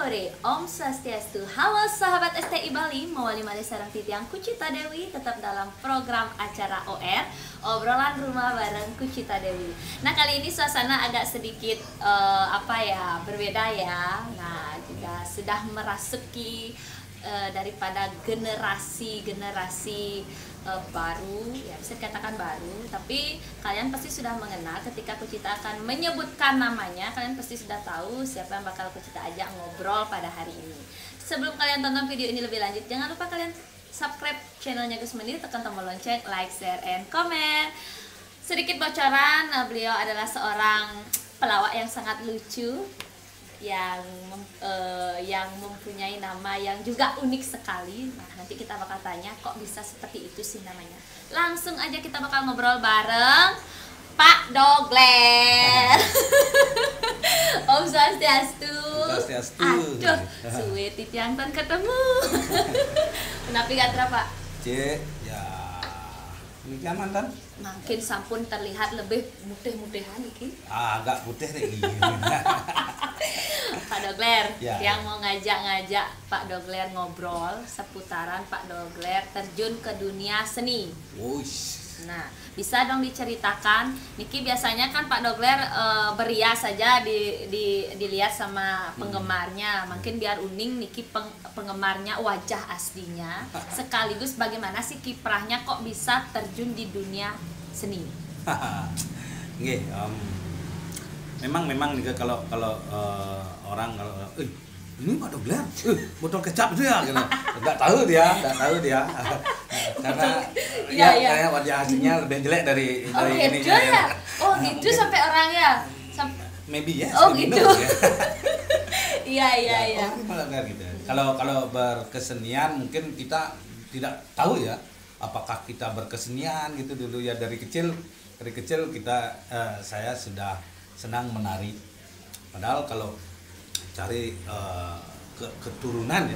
sore, Om Swastiastu. Halo sahabat STI Bali, mawali mali sarang titiang Kucita Dewi tetap dalam program acara OR, obrolan rumah bareng Kucita Dewi. Nah, kali ini suasana agak sedikit berbeda ya. Nah, juga sudah merasuki daripada generasi baru, ya bisa dikatakan baru, tapi kalian pasti sudah mengenal ketika Kucita akan menyebutkan namanya. Kalian pasti sudah tahu siapa yang bakal Kucita ajak ngobrol pada hari ini. Sebelum kalian tonton video ini lebih lanjut, jangan lupa kalian subscribe channelnya Gus Menir, tekan tombol lonceng, like, share, and comment. Sedikit bocoran, beliau adalah seorang pelawak yang sangat lucu, yang mempunyai nama yang juga unik sekali. Nah, nanti kita bakal tanya kok bisa seperti itu sih namanya. Langsung aja kita bakal ngobrol bareng Pak Dogler. Om Swastiastu. Aduh, suwe titiang tan ketemu. Kenapa gak Pak? Cek, ya demikian mantan. Makin sampun terlihat lebih mutih-mutihan iki. Agak putih lagi. Pak Dogler, ya, yang mau ngajak Pak Dogler ngobrol seputaran Pak Dogler terjun ke dunia seni. Wush. Nah, bisa dong diceritakan, Niki biasanya kan Pak Dogler berias saja dilihat sama penggemarnya. Mungkin biar uning Niki penggemarnya wajah aslinya, sekaligus bagaimana sih kiprahnya kok bisa terjun di dunia seni. Nggih, memang nih kalau orang ini Pak Dogler, botol kecap itu ya, gitu. Nggak tahu dia, karena kayak wajah aslinya lebih jelek dari ini ya. Oh gitu sampai orangnya, maybe ya. Oh gitu. Iya. Oh, Pak Dogler gitu. Kalau berkesenian mungkin kita tidak tahu ya, apakah kita berkesenian gitu dulu ya. Dari kecil saya sudah senang menari. Padahal kalau cari keturunan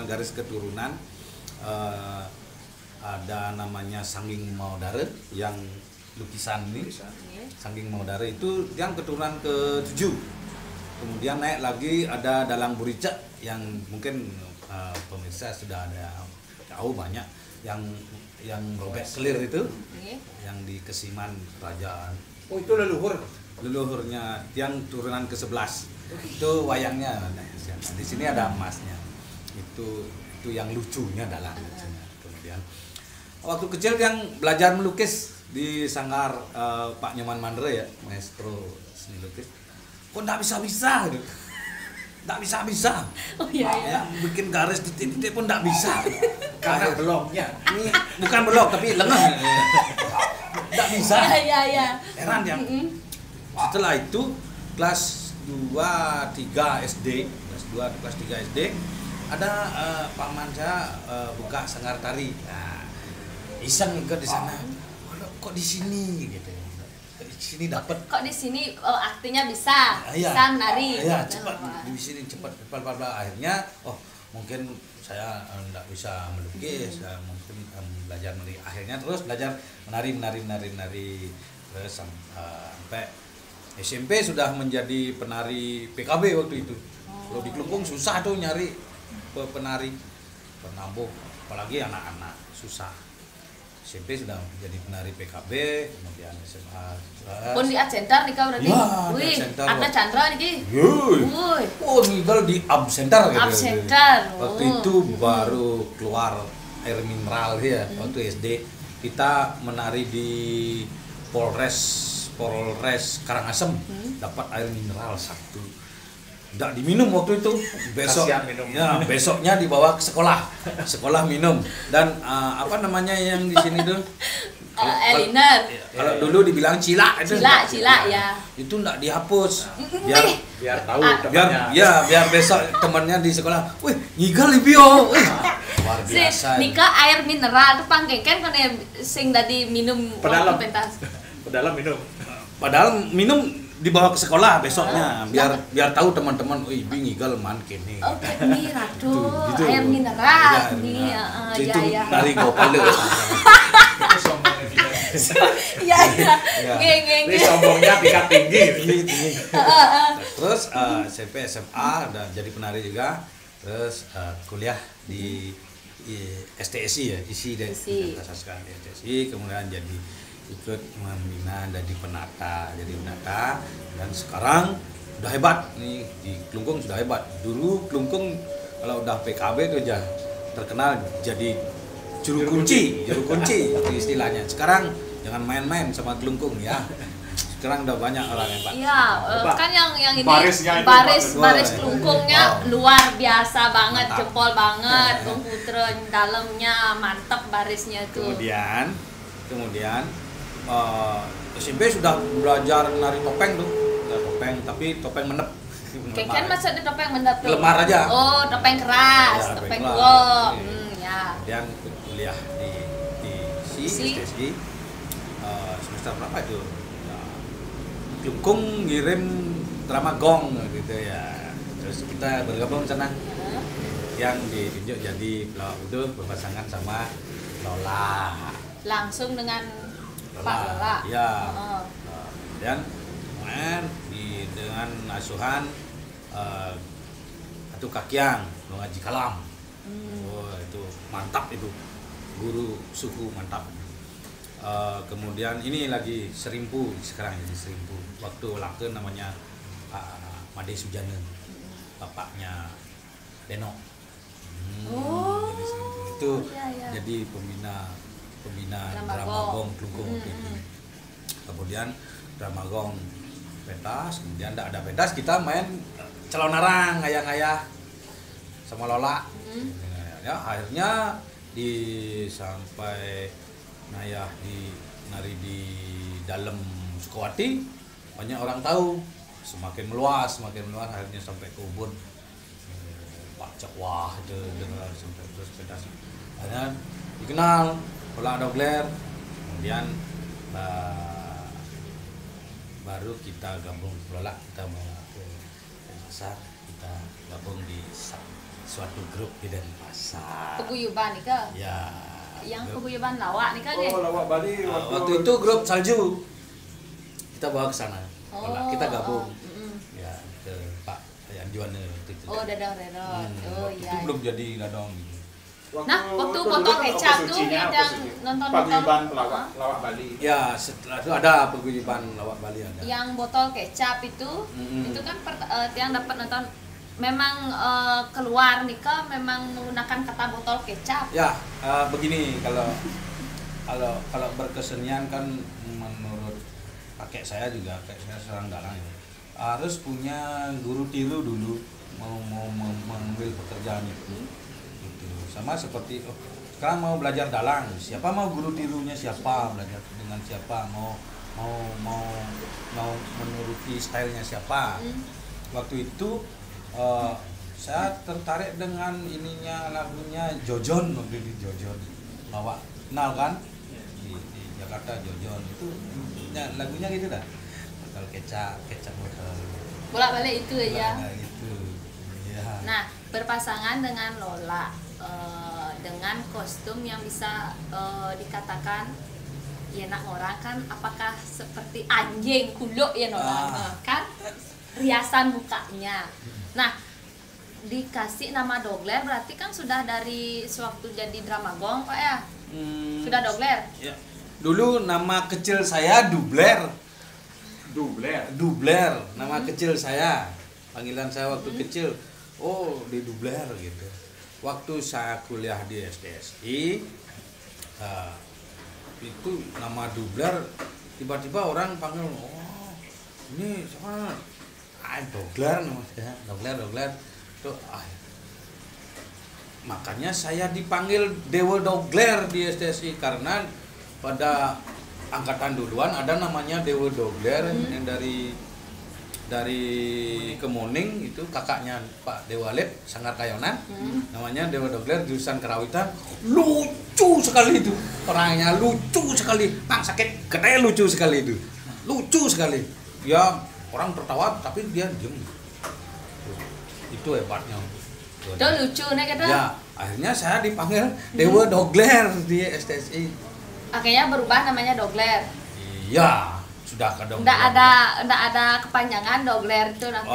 garis keturunan, ada namanya Sangging Maodare yang lukisan ini. Sangging Maodare itu yang keturunan ke-7. Kemudian naik lagi ada Dalang Burica yang mungkin pemirsa sudah ada tahu banyak, yang robek kelir itu, yang di Kesiman Kerajaan. Oh, itu leluhurnya yang turunan ke-11. Itu wayangnya. Nah, di sini ada emasnya. Itu yang lucunya dalam. Kemudian waktu kecil yang belajar melukis di sanggar Pak Nyoman Mandre ya, maestro seni lukis. Kok enggak bisa gitu. Enggak bisa. Oh iya. Ya, bikin garis titik-titik pun enggak bisa. Karena beloknya. Ini bukan belok tapi lengan. Enggak bisa. Iya. Heran ya. Setelah itu kelas 2-3 SD, ada Pak Manja buka sanggar tari. Nah, iseng ikut di sana. Kok di sini gitu. Di sini dapat. Kok di sini artinya bisa menari. Iya, cepat. Di sini cepat. Akhirnya mungkin saya enggak bisa melukis, mungkin belajar menari. Akhirnya terus belajar menari terus sampai SMP sudah menjadi penari PKB waktu itu. Kalau di Kelungkung susah tuh nyari penari penabuh, apalagi anak-anak susah. SMP sudah menjadi penari PKB, kemudian SMA. Pun di Absentar nih kau berarti. Ya, wih, Abna Chandra nih. Wih. Oh, tinggal di Absentar gitu. Absentar. Waktu itu baru keluar air mineral ya, waktu SD. Kita menari di Polres Karangasem, dapat air mineral 1. Nggak diminum waktu itu. Besoknya dibawa ke sekolah minum. Dan apa namanya yang di sini tuh? Eliner. Kalau dulu dibilang cila itu. Cila ya. Itu nggak dihapus. Biar tahu temannya. Biar besok temannya di sekolah. Wih, ngigal libio. Luar biasa. Nika air mineral tuh panggengken kan sing tadi minum Pedalam. pentas. Padahal minum dibawa ke sekolah besoknya, biar tahu teman-teman, ibu ngigal man kene. Oh, ini ratu air mineral. Itu dari Gopale. Iya iya. Ya. Ini sombongnya tingkat tinggi. Tinggi. Terus SMP SMA udah jadi penari juga. Terus kuliah di STSI ya, isi dan asaskan di STSI, kemudian jadi ikut membina jadi penata dan sekarang udah hebat nih di Klungkung, sudah hebat. Dulu Klungkung kalau udah PKB itu aja terkenal jadi juru kunci itu istilahnya. Sekarang jangan main-main sama Klungkung ya. Sekarang udah banyak orang hebat. Iya, kan yang ini baris Klungkungnya luar biasa banget, Mantap. jempol banget, komputer dalamnya mantep barisnya tuh. Kemudian SMP sudah belajar menari topeng tuh, tapi topeng menep. Kan maksudnya topeng mendap tuh? Lemar aja. Oh, topeng keras, Ya, topeng keras. tua. Ya. Kemudian kuliah di STSI. Semester berapa itu? Klungkung ngirim drama gong gitu ya. Terus kita bergabung sana. Yang ditunjuk jadi pelawak itu berpasangan sama Lola. Langsung dengan Pak Lola. Ya. Oh. Dan dengan asuhan Atu Kakiang, Ngaji Kalam. Oh, itu mantap itu. Guru suku mantap. Kemudian ini lagi Serimpu, sekarang jadi Serimpu. Waktu laku namanya Made Sujana, bapaknya Deno. Jadi Serimpu itu iya. jadi pembina Drama drama gong. gong Klungkung waktu itu. Kemudian drama gong pentas, kemudian tidak ada pentas kita main celonarang ayah-ayah sama Lola. Ya akhirnya sampai nayah nari di dalam Sukawati banyak orang tahu, semakin meluas akhirnya sampai ke Ubud. Pak Cakwah itu dengar sampai terus pentas. Akhirnya dikenal Lola Dogler, kemudian baru kita gabung Lola, kita mau ke Denpasar, kita gabung di suatu grup di Denpasar. Paguyuban nih kah? Ya. Yang paguyuban lawak nih kan ya? Lawak Bali Waktu itu grup salju kita bawa ke sana. Lola. Kita gabung. Ya ke Pak Yan Juwana waktu itu. Oh, Dadang Redot. Oh Waktu iya. itu belum jadi dadong. Nah, waktu botol kecap tuh yang nonton paguyuban lawak Bali. Ya, setelah itu ada paguyuban lawak Bali ada. yang botol kecap itu kan yang dapat nonton memang keluar nih kah memang menggunakan kata botol kecap. Ya, begini kalau berkesenian kan menurut kakek saya juga, kakek saya seorang dalang ya, harus punya guru tiru dulu mau mengambil pekerjaan itu. Gitu. Sama seperti sekarang mau belajar dalang, siapa mau guru tirunya, siapa belajar dengan siapa, mau menuruti stylenya siapa. Waktu itu saya tertarik dengan lagunya Jojon, waktu itu Jojon bawa kenal kan di Jakarta. Jojon itu lagunya gitu dah, botol kecap botol Bolak-balik itu ya. gitu ya. Nah, berpasangan dengan Lola dengan kostum yang bisa dikatakan ya nak orang kan apakah seperti anjing kuluk ya orang kan riasan mukanya. Nah, dikasih nama Dogler berarti kan sudah dari sewaktu jadi drama gong Pak ya? Sudah Dogler? Ya. Dulu nama kecil saya Dubler. Nama kecil saya. Panggilan saya waktu kecil, oh di Dubler gitu. Waktu saya kuliah di STSI, itu nama Dubler tiba-tiba orang panggil, oh ini siapa? Dogler namanya, Dogler. Tuh, makanya saya dipanggil Dewa Dogler di STSI karena pada angkatan duluan ada namanya Dewa Dogler yang dari Kemuning, itu kakaknya Pak Dewalep Sanggar Kayonan, namanya Dewa Dogler, jurusan Karawitan. Lucu sekali itu orangnya, lucu sekali, sakit gede, lucu sekali ya, orang tertawa tapi dia diem, itu hebatnya. Itu lucu nih kata. Ya, akhirnya saya dipanggil Dewa Dogler di STSI. Akhirnya berubah namanya Dogler. Iya, sudah kadang. Nggak ada kepanjangan Dogler itu nanti.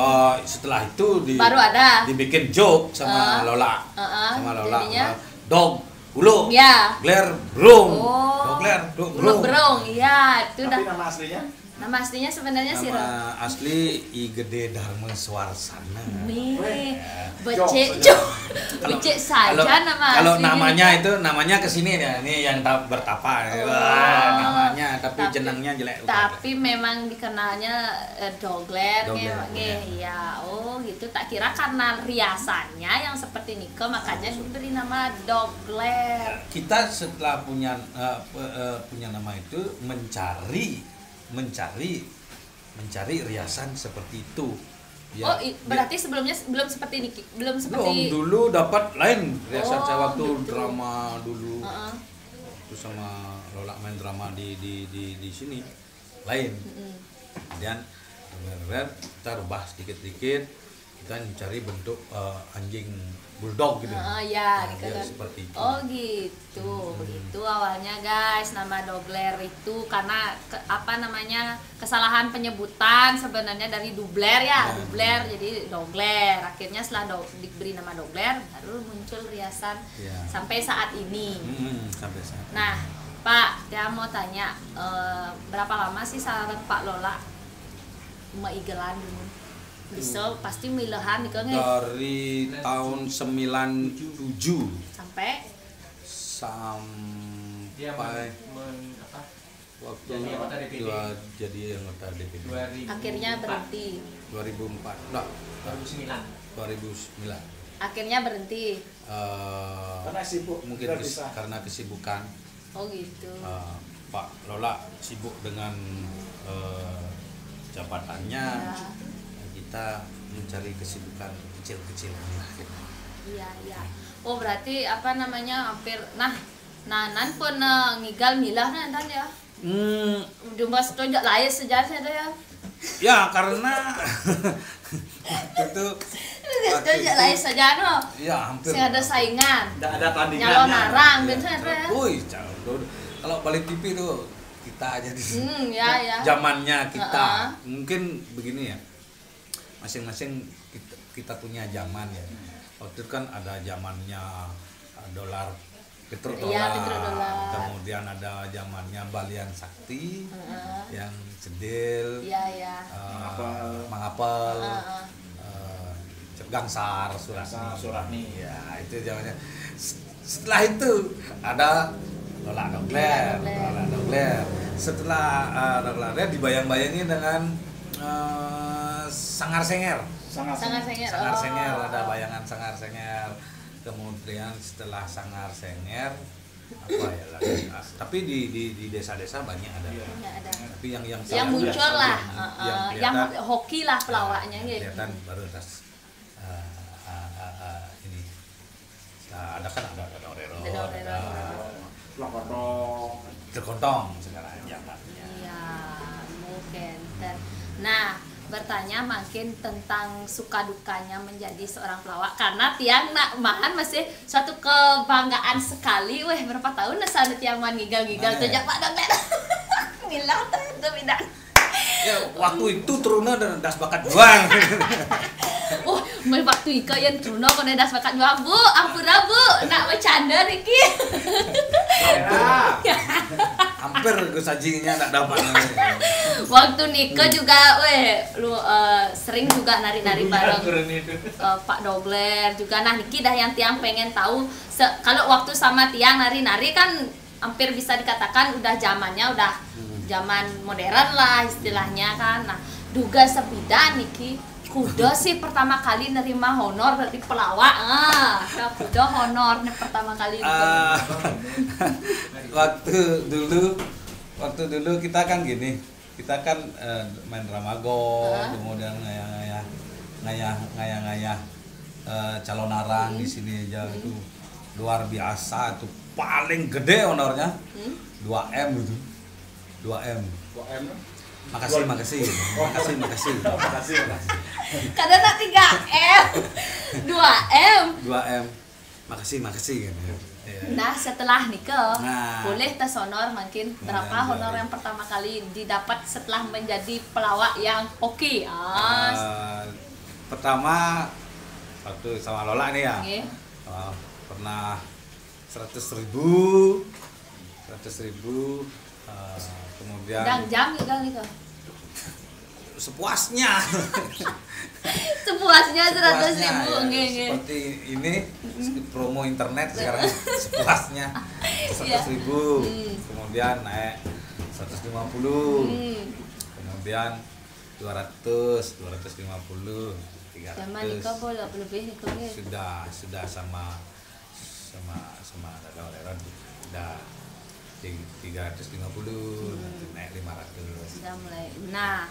Setelah itu Baru ada. dibikin joke sama Lola. Sama Lola. Jadinya? Dog, ulu. Ya. Gler, brung. Oh. Dogler, Burung berung, iya itu Tapi dah. nama aslinya? Nama aslinya sebenarnya sih Nama asli I Gede Dharma Swarsana. nih, Jok becek saja. becek saja nama Kalau aslinya. namanya itu namanya kesini ya, ini yang bertapa. Wah, namanya tapi jenengnya jelek. Tapi memang dikenalnya Dogler, Dogler, ya. Oh gitu, tak kira karena riasannya yang seperti Nike makanya diberi nama Dogler. Kita setelah punya nama itu mencari riasan seperti itu. Ya, Berarti sebelumnya belum seperti Nike, belum seperti. dulu dapat lain riasan saya waktu gitu. drama dulu. Heeh. Terus sama Lola main drama di sini lain. Kemudian kita rubah sedikit-sedikit, kita mencari bentuk anjing bulldog gitu. Ya, Nah, dia seperti itu. Oh gitu, begitu awalnya guys nama Dogler itu karena kesalahan penyebutan sebenarnya dari Dubler ya, Dubler jadi Dogler. Akhirnya setelah diberi nama Dogler baru muncul riasan sampai saat ini. Sampai saat. Nah, Pak, dia mau tanya berapa lama sih saran Pak Lola meigelan dulu? Bisa pasti milahan nih kan Dari tahun 97 sampai waktu Jadi anggota DPD. jadi anggota DPD. akhirnya berhenti. 2004 enggak 2009. 2009 Akhirnya berhenti. Karena sibuk. mungkin Tidak bisa. karena kesibukan Oh gitu. Pak Lola sibuk dengan jabatannya, Ya. kita mencari kesibukan kecil-kecil lah gitu. Iya. Oh berarti hampir nan pun ngigal milah nan ya. Jumpa setuju lain sejarahnya ada ya. Ya karena itu Setuju lain sejarah no. ya hampir Sing ada saingan. Tidak ada tandingannya. Nyalon narang biasanya ada. Wih, kalau balik TV tuh kita aja di sini. Ya. Zamannya kita mungkin begini ya. Masing-masing kita punya zaman ya. Waktu itu kan ada zamannya dolar petrodolar. Iya, petrodolar. Kemudian ada zamannya Balian Sakti yang cedil. Iya. Mangapel. Gangsar, Surahmi. Ya, itu zamannya. Setelah itu ada Lola Dogler. Setelah Dogler dibayang-bayangin dengan Sangar Senger. Sangar Senger. Ada bayangan Sangar Senger. Kemudian setelah Sangar Senger apa ya lagi? Tapi di desa-desa banyak ada. Ada. Tapi yang Muncul lah, yang kelihatan- hoki lah pelawaknya gitu. kelihatan baru tas ini. Nah, ada Dorero. Lokotong. Terkontong sekarang zamannya. Iya, mungkin. Nah, bertanya makin tentang suka dukanya menjadi seorang pelawak karena tiang nak mahan masih suatu kebanggaan sekali. Berapa tahun sana tiang man gigal-gigal sejak Pak Dogler. Ngilang terus bidang. Ya, waktu itu turunnya das bakat juang. Waktu ika yang turun kau das bakat juang Bu, ampura Bu, nak bercanda niki. Hampir gue sajinya tak dapat. Waktu nikah juga, sering juga nari-nari bareng Pak Dogler juga. Nah, Niki dah yang tiang pengen tahu. Kalau waktu sama tiang nari-nari kan hampir bisa dikatakan udah zamannya udah zaman modern lah istilahnya kan. Nah, duga sepida Niki kuda sih pertama kali nerima honor dari pelawak. Kuda honor nih pertama kali. Waktu dulu kita kan gini, kita kan main ramago, kemudian ngayah calon arang di sini aja itu luar biasa, itu paling gede honornya 2M itu 2M. Makasih. Kadang 3M 2M makasih gitu. Ya. Nah setelah nikah, Nah. boleh tes honor mungkin berapa Nah, honor iya. yang pertama kali didapat setelah menjadi pelawak yang oke? Pertama waktu sama Lola nih ya, Oke. pernah 100.000, kemudian Dan jam juga nikah. sepuasnya. Sepuasnya 100.000, Sepuasnya, ya. nge. Seperti ini promo internet sekarang sepuasnya 100.000, kemudian naik 150, kemudian 250, 300. Zaman nikah boleh lebih nikahnya. Sudah sama dagang leran udah 350, nanti naik 500. Sudah mulai. Nah,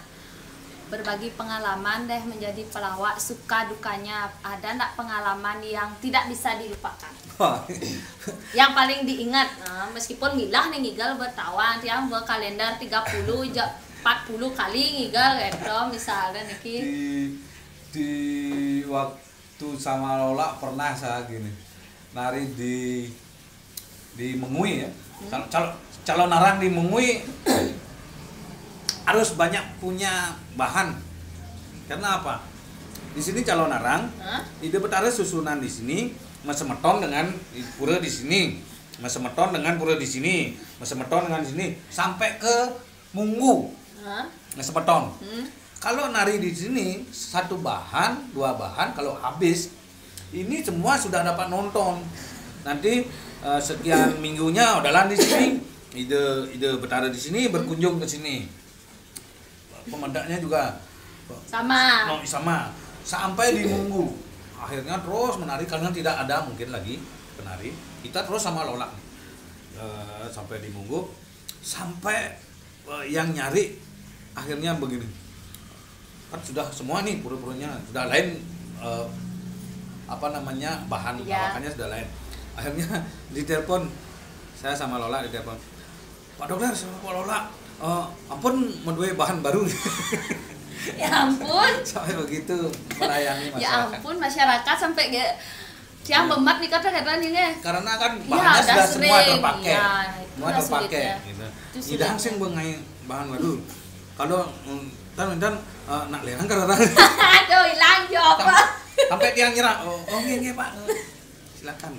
berbagi pengalaman deh menjadi pelawak, suka dukanya. Ada enggak pengalaman yang tidak bisa dilupakan? Yang paling diingat, meskipun milah nih ngigal bertawan, yang berkalender 30 40 kali ngigal gitu misalnya niki. Di waktu sama Lola pernah saya gini nari di Mengui ya. Calon narang di Mengui harus banyak punya bahan. Karena apa? Di sini calon narang, ide betara susunan di sini, mesemeton dengan pura di sini, mesemeton dengan pura di sini, mesemeton dengan di sini, sampai ke Munggu, mesemeton. Kalau nari di sini satu bahan, dua bahan, kalau habis ini semua sudah dapat nonton. Nanti sekian minggunya udahan di sini, ide betara di sini berkunjung ke sini. Pemandaknya juga sama sampai di Munggu. Akhirnya terus menari karena tidak ada mungkin lagi penari. Kita terus sama Lola sampai di Munggu, sampai yang nyari akhirnya begini. Kan sudah semua nih pura-puranya sudah lain bahan lawakannya sudah lain. Akhirnya ditelepon, saya sama Lola ditelepon, Pak Dokter sama Pak Lola, ampun menduwe bahan baru. Ya ampun. Sampai begitu melayani masyarakat. Ya ampun, masyarakat sampai siang bemat nih kata ini. Karena kan Ya, bahannya sudah sering. semua terpakai. Ya, Semua itulah terpakai sulitnya. gitu. Itu Tidak sulitnya. sing bengai bahan baru. Kalau nak lerang kan orang. Aduh, hilang jawab. Sampai dia ngira, oh nggih Pak. Silakan.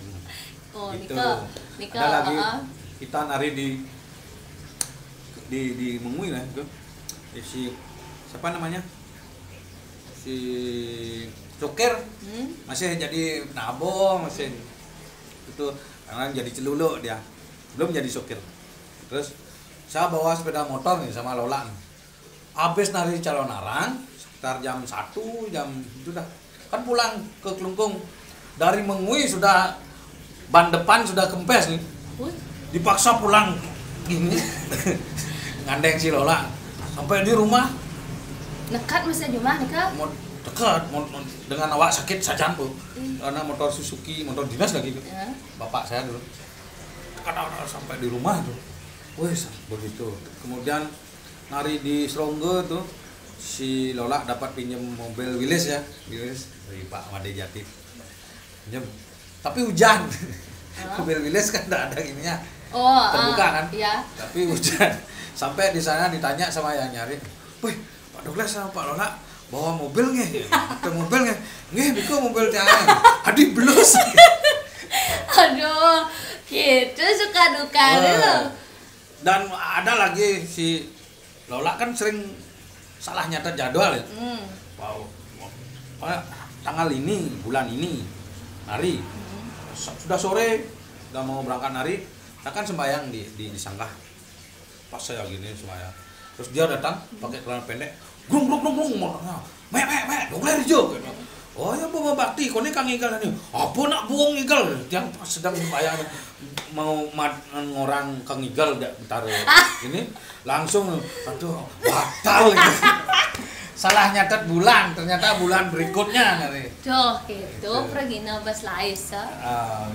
Oh, Gitu. Nika. Ada lagi kita nari di Mengui lah itu. Si siapa namanya? Si Coker masih jadi nabo, masih itu karena jadi celuluk dia. Belum jadi sopir. Terus saya bawa sepeda motor nih sama Lola nih. Habis nari calon narang sekitar jam 1 jam itu dah. Kan pulang ke Klungkung dari Mengui sudah ban depan sudah kempes nih. Dipaksa pulang gini. Ngandeng si Lola sampai di rumah. Dekat masih rumah Nika. Mau dekat dengan awak sakit saja Bu. Karena motor Suzuki, motor dinas lagi itu. Ya. Bapak saya dulu. Kadang-kadang sampai di rumah tuh. Wes begitu. Kemudian nari di Seronggo tuh si Lola dapat pinjam mobil Willys ya, Willys dari Pak Made Jati. Pinjam. Tapi hujan. Mobil Willys kan enggak ada ininya. Terbuka kan? Iya. Tapi hujan. Sampai di sana ditanya sama yang nyari, "Wih, Pak Douglas sama Pak Lola bawa mobil nggih? Pakai mobil nggih? Nggih, biku mobil tiang." Adi belus. Aduh, gitu suka duka dulu. Dan ada lagi si Lola kan sering salah nyatet jadwal ya. Wow. Tanggal ini, bulan ini nari. Sudah sore, udah mau berangkat nari, saya kan sembahyang di Sangkah. Pas saya gini sembahyang. Terus dia datang pakai celana pendek, grung motornya. Mek, Douglas hijau. Oh ya bawa bakti, kau ini Kang Igal nih. Apa nak buang Igal? Yang sedang sembahyang mau orang Kang Igal bentar ini langsung aduh batal gitu. Salah nyatet bulan, ternyata bulan berikutnya nanti. Duh, gitu pergi nabas Laisa.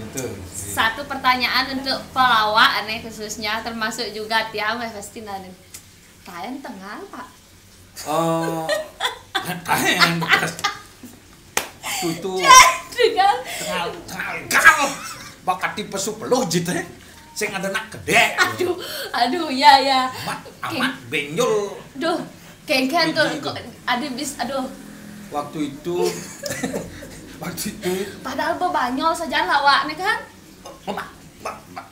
Gitu. Satu pertanyaan untuk pelawak aneh khususnya termasuk juga tiang pasti nanti. Kalian tengah Pak? Kalian bekas. Itu kan Tengal gal. Bakat tipe peluh jitu. Sing ada nak gede. aduh ya Amat benjol. duh kengken tuh kok ada bis aduh Waktu itu padahal banyol saja lawak nih kan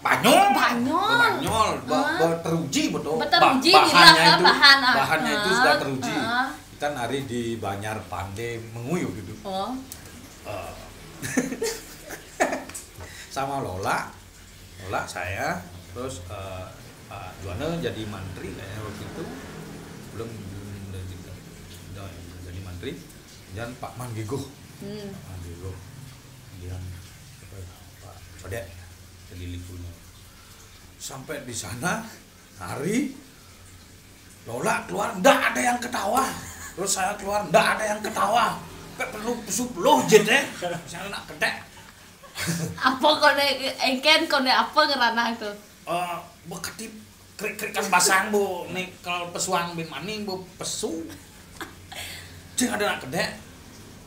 Banyol. Banyol. Teruji betul. Teruji Bahannya itu, bahan. bahannya itu sudah teruji. Kita nari di Banjar Pandai Menguyuh gitu. Oh. Sama Lola saya, terus Pak Juwana jadi mantri kayaknya waktu itu. Belum jadi mantri. Dan Pak Manggigo. Pak Manggigo. Kemudian Pak Sodet jadi likunya. Sampai di sana hari Lola keluar ndak ada yang ketawa. Terus saya keluar ndak ada yang ketawa. Perlu pesuh jede. Saya nak kedek. Apa kone engken kone apa ngerana itu? Bekati krik-krikan basang bu. Nih kalau pesuang bin maning bu pesu. Cing ada nak kedek.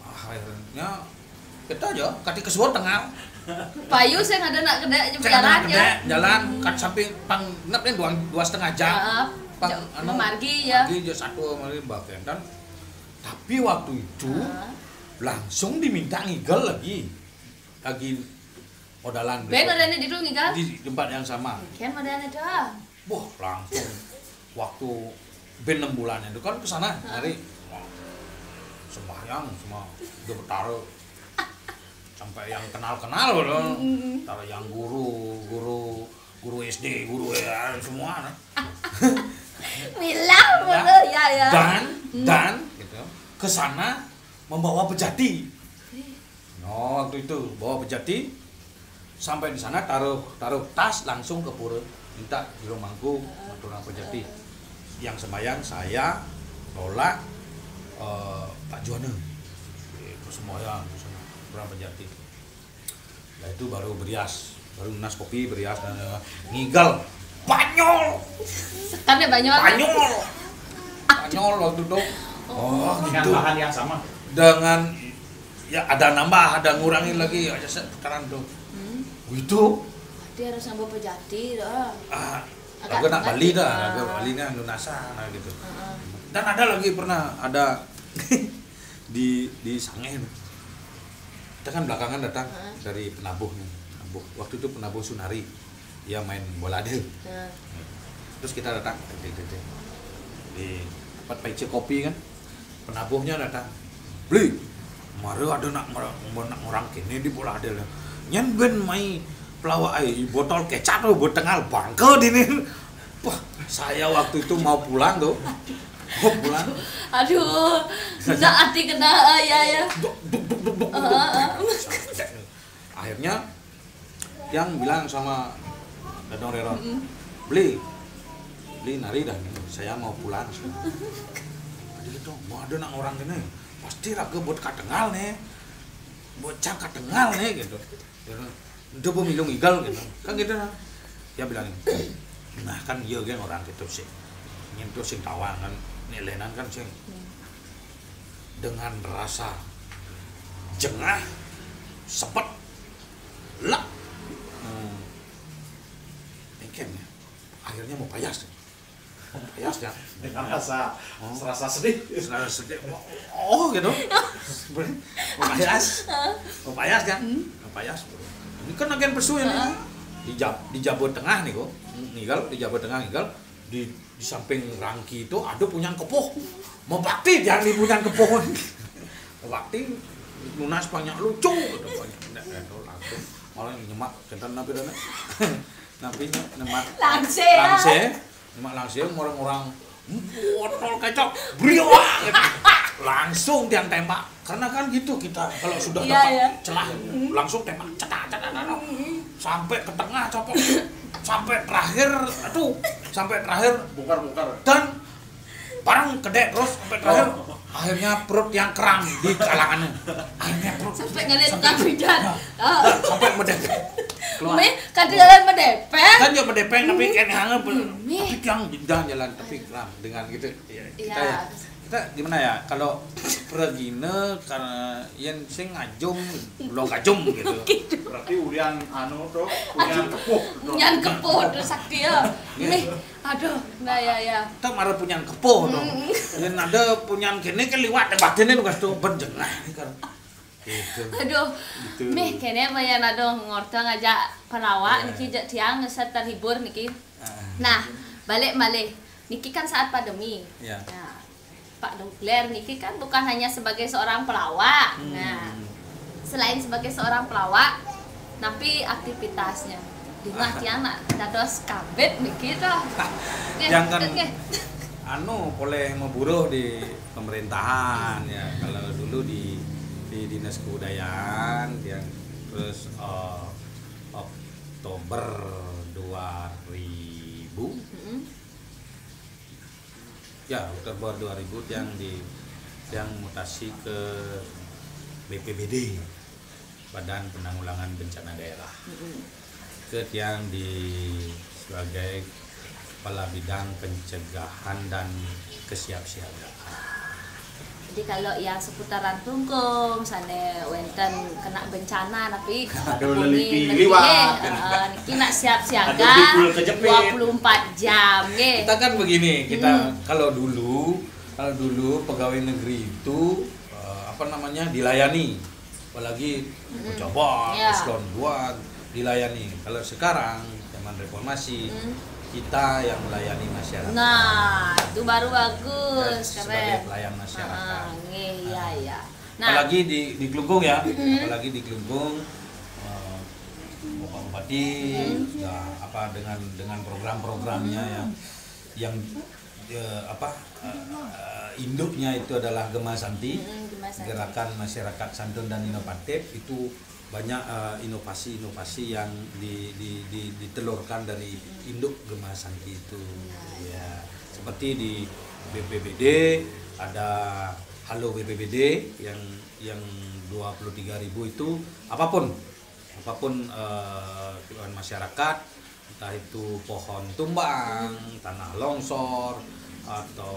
Akhirnya kita aja kati kesuar tengah. Payu saya ada nak kedek jalan kan sampai pang ngep nih 2,5 jam. Memargi ya. Margi aja satu margi bagian dan tapi waktu itu langsung diminta ngigel lagi modalan. Ben ada di situ ngigel? Di tempat yang sama. Kan ada dah. Wah langsung waktu ben 6 bulan itu kan kesana hari sembahyang semua udah bertaruh sampai yang kenal loh, taruh yang guru SD, guru ya semua. Milah bener ya. Dan gitu kesana membawa pejati. No waktu itu bawa pejati sampai di sana taruh tas langsung ke pura minta di rumahku orang pejati yang sembahyang saya Lola Pak Juwana sembahyang orang pejati. Nah itu baru berias, baru lunas kopi berias dan ngigel Banyol. Kan ya Banyol waktu itu. Oh dengan gitu. bahan yang sama. Dengan ya ada nambah, ada ngurangin lagi aja sekarang tuh. Gitu. Dia harus nambah pejati dah. Agak nak Bali dah, agak Bali nya lunasan gitu. Dan ada lagi pernah ada di Sangen. Kita kan belakangan datang dari penabuh. Waktu itu penabuh Sunari. Dia main bola adil. Terus kita datang di tempat pece kopi kan. Penabuhnya datang. Beli. Mari ada nak orang kini di bola adil. Nyen ben mai pelawak botol kecap tuh buat tengah bangke dini. Wah, saya waktu itu mau pulang tuh. Pulang. Aduh, bisa hati kena ya. Akhirnya yang bilang sama Dadong Reron, beli nari dah nih, saya mau pulang. Jadi dong, mau ada nak orang ini, pasti raga buat katengal nih, bocah katengal nih gitu. Dia pemilung igal gitu, kan gitu nah. Dia bilang, nah kan iya kan orang gitu sih, nyentuh sing tawang kan, nilenan kan sing dengan rasa jengah, sepet, lek, engkennya, akhirnya mau payas ya, Dengan rasa sedih. Oh gitu, mau payas kan, ini kan agen pesu ini, di Jawa Tengah nih kok, di Jawa Tengah di samping rangki itu ada punya kepoh, mau bakti jangan di punya kepoh, bakti lunas banyak lucu, langsung malah nyemak centang nabi dana, nabinya nyemak langsung orang-orang botol kecap beriwak langsung tiang tembak karena kan gitu kita kalau sudah dapat celah langsung tembak cetak sampai ke tengah copot sampai terakhir Bongkar. dan barang kedek terus sampai terakhir akhirnya perut yang kram di kalangannya akhirnya perut Sampai ngeliat kabidan. sampai medepek keluar Kadang medepek. kan juga medepek tapi kan hangat tapi yang jalan tapi kram dengan gitu ya, kita kita gimana ya kalau pergine karena yang sing ngajung belum ngajung gitu. Berarti ulian anu tuh, ulian kepuh. Nyan kepuh tuh sakti ya. Nih, aduh, nah ya. Kita marah punya kepuh dong. Yang ada punya kene kan liwat batinnya nugas tuh benjengah kan. Gitu. Aduh, meh kene maya nado ngorto ngajak pelawak niki jak tiang ngeset terhibur niki. Nah, balik niki kan saat pandemi. Ya. Nah, Pak Dogler niki kan bukan hanya sebagai seorang pelawak. Nah, selain sebagai seorang pelawak, tapi aktivitasnya di rumah tiang nak dados kabet niki toh. Jangan anu boleh memburuh di pemerintahan ya. Kalau dulu di Dinas Kebudayaan yang terus Oktober 2000 ya Oktober 2000 yang mutasi ke BPBD, Badan Penanggulangan Bencana Daerah, ke yang sebagai Kepala Bidang Pencegahan dan Kesiapsiagaan. Jadi kalau yang seputaran Tungkung, sana wenten kena bencana tapi aduh lelipi liwat. Niki nak siap siaga 24 jam nggih. Kita kan begini, kita kalau dulu pegawai negeri itu dilayani, apalagi coba eselon 2 dilayani. Kalau sekarang zaman reformasi kita yang melayani masyarakat. Nah, itu baru bagus, sebagai keren. pelayan masyarakat. Iya. Nah, apalagi di Kelungkung ya, apalagi di Kelungkung, Bapak Bupati ya dengan program-programnya yang induknya itu adalah Gema Santi, Gerakan Masyarakat Santun dan Inovatif. Itu banyak inovasi-inovasi yang ditelurkan dari induk Gema Santi itu. Ya, seperti di BPBD ada Halo BPBD yang 23.000 itu apapun masyarakat, entah itu pohon tumbang, tanah longsor, atau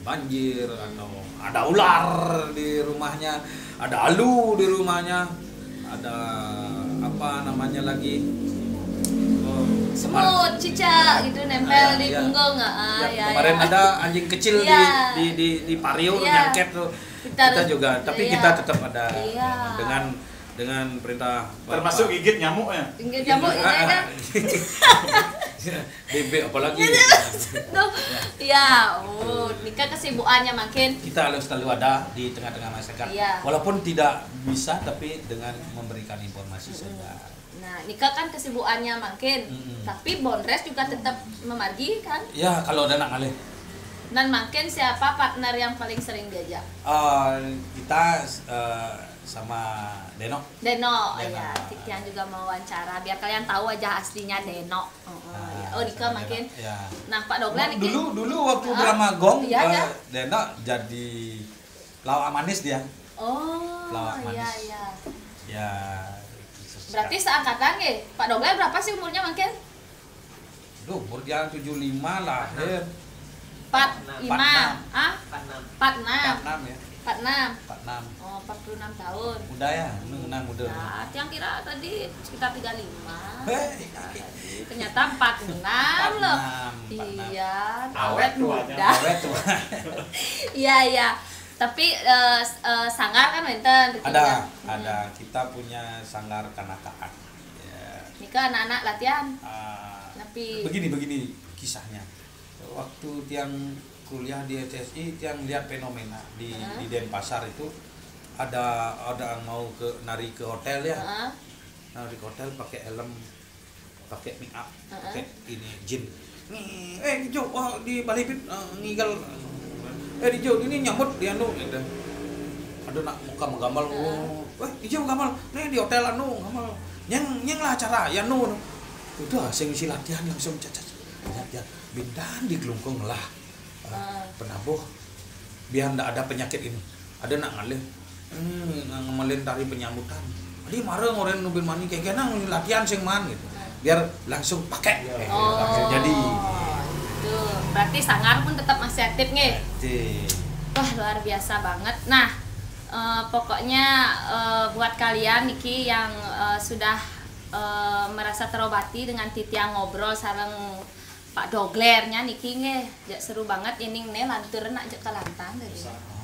banjir, atau ada ular di rumahnya, ada alu di rumahnya, ada semut, cicak gitu nempel di punggung kemarin ada anjing kecil di pariu nyangket tuh. Kita juga, tapi kita tetap ada dengan perintah termasuk gigit nyamuk ya. Gigit nyamuk ya. Bebek apalagi. Nikah kesibukannya makin. Kita harus selalu ada di tengah-tengah masyarakat. Walaupun tidak bisa, tapi dengan memberikan informasi saja. Nah, nikah kan kesibukannya makin, tapi Bondres juga tetap memargi kan? Ya, kalau ada nak ngalih. Dan makin siapa partner yang paling sering diajak? Kita sama Deno. Ya. Yang juga mau wawancara biar kalian tahu wajah aslinya Deno. Nikah makin. Ya. Nah, Pak Dogler dulu waktu drama Gong, Deno jadi lawak manis dia. Lawak manis. Iya. Ya. Berarti seangkatan ya? Pak Dogler berapa sih umurnya makin? Umur dia 75 lahir. 45. 46 ya. 46. Oh, 46 tahun. Muda ya, muda. Nah, yang kira tadi sekitar 35. Ternyata 46 loh. Iya, awet muda. Awet tua. Iya. Tapi sanggar kan wenten? Ada. Kita punya sanggar kanak-kanak. Ya. Nikah anak-anak latihan. Tapi begini kisahnya. Waktu tiang kuliah di SSI, tiang lihat fenomena di Denpasar itu ada mau nari ke hotel ya. Nari ke hotel pakai helm, pakai make up, pakai ini jin. Jo, di Balipit ngigal. Dijo ini nyambut di anu gitu. Ada nak muka menggamal. Dijo menggamal. Nih di hotel anu ngamal. Nyeng lah acara ya anu. Udah sing isi latihan langsung cacat. Ya bindan di Kelungkung lah. Penabuh biar ndak ada penyakit ini. Ada nak ngalih. Ngamalin tari penyambutan. Di marah ngoren nubil mani kayak gana latihan sing man gitu. Biar langsung pakai. Langsung jadi. Berarti sanggar pun tetap masih aktif nggih? Aktif. Wah, luar biasa banget. Nah, pokoknya buat kalian niki yang sudah merasa terobati dengan titiang ngobrol sareng Pak Doglernya niki nge, seru banget ini nih lantur nak jek kalantang dari.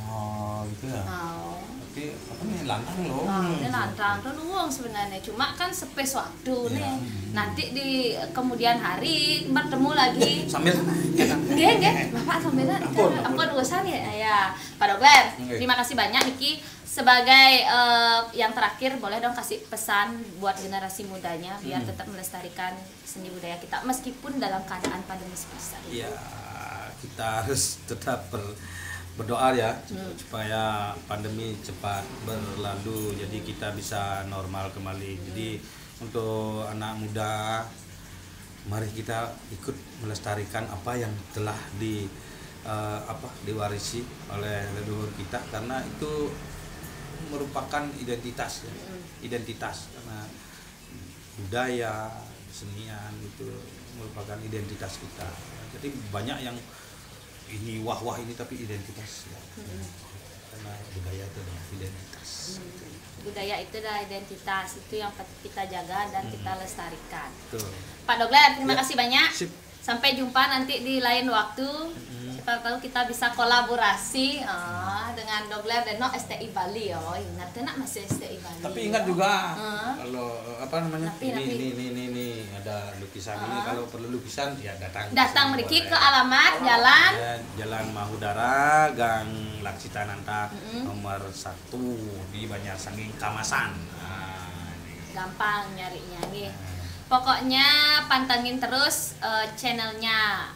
Oh, gitu ya. Oh. Tapi apa nih lantang loh. Ini lantang tuh luang sebenarnya, cuma kan space waktu Iya. nih. Nanti di kemudian hari bertemu lagi. Sambil Nggih, Bapak sambil ampun urusan ya. Ya, Pak Dogler, Oke. terima kasih banyak Niki. Sebagai yang terakhir, boleh dong kasih pesan buat generasi mudanya biar tetap melestarikan seni budaya kita meskipun dalam keadaan pandemi seperti ini. Iya, kita harus tetap berdoa ya supaya pandemi cepat berlalu, jadi kita bisa normal kembali. Jadi untuk anak muda, mari kita ikut melestarikan apa yang telah diwarisi oleh leluhur kita, karena itu merupakan identitas ya. Identitas, karena budaya, kesenian itu merupakan identitas kita. Jadi banyak yang ini wah ini tapi identitas ya. Karena budaya itu adalah identitas. Budaya itu adalah identitas, itu yang patut kita jaga dan kita lestarikan. Betul. Pak Dogler, terima Ya. kasih banyak. Sip. Sampai jumpa nanti di lain waktu. Siapa tahu kita bisa kolaborasi dengan Dogler dan STI Bali. Oh, ingat nak masih STI Bali. Tapi ingat juga Heeh. kalau apa namanya? Napi. Ini ada lukisan ini, kalau perlu lukisan ya datang. Datang ke sini meriki boleh. ke alamat jalan Ya, Jalan Mahudara, Gang Laksitananta nomor 1 di Banyarsanging Kamasan. Nah, ini. gampang nyarinya nih. Pokoknya pantengin terus channelnya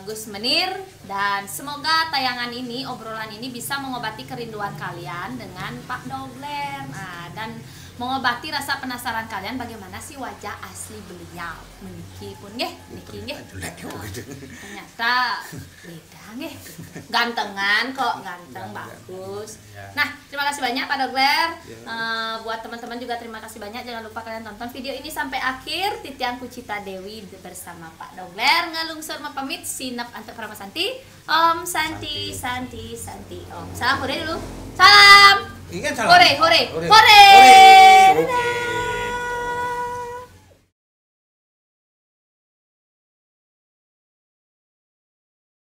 Gus Menir, dan semoga tayangan ini, obrolan ini bisa mengobati kerinduan kalian dengan Pak Dogler. Nah, dan mengobati rasa penasaran kalian bagaimana sih wajah asli beliau. Niki pun nggih, niki nggih. Jelek kok gitu. Ternyata beda nggih. Gantengan kok, ganteng bagus. Ya. Nah, terima kasih banyak Pak Dogler. Ya. Buat teman-teman juga terima kasih banyak. Jangan lupa kalian tonton video ini sampai akhir. Titiang Kucita Dewi bersama Pak Dogler ngelungsur pamit sinep antek Pramasanti. Om Santi Santi Santi Om. Salam hore dulu. Salam. Ingat salam. Hore hore Hore. hore. Hore. Dadah.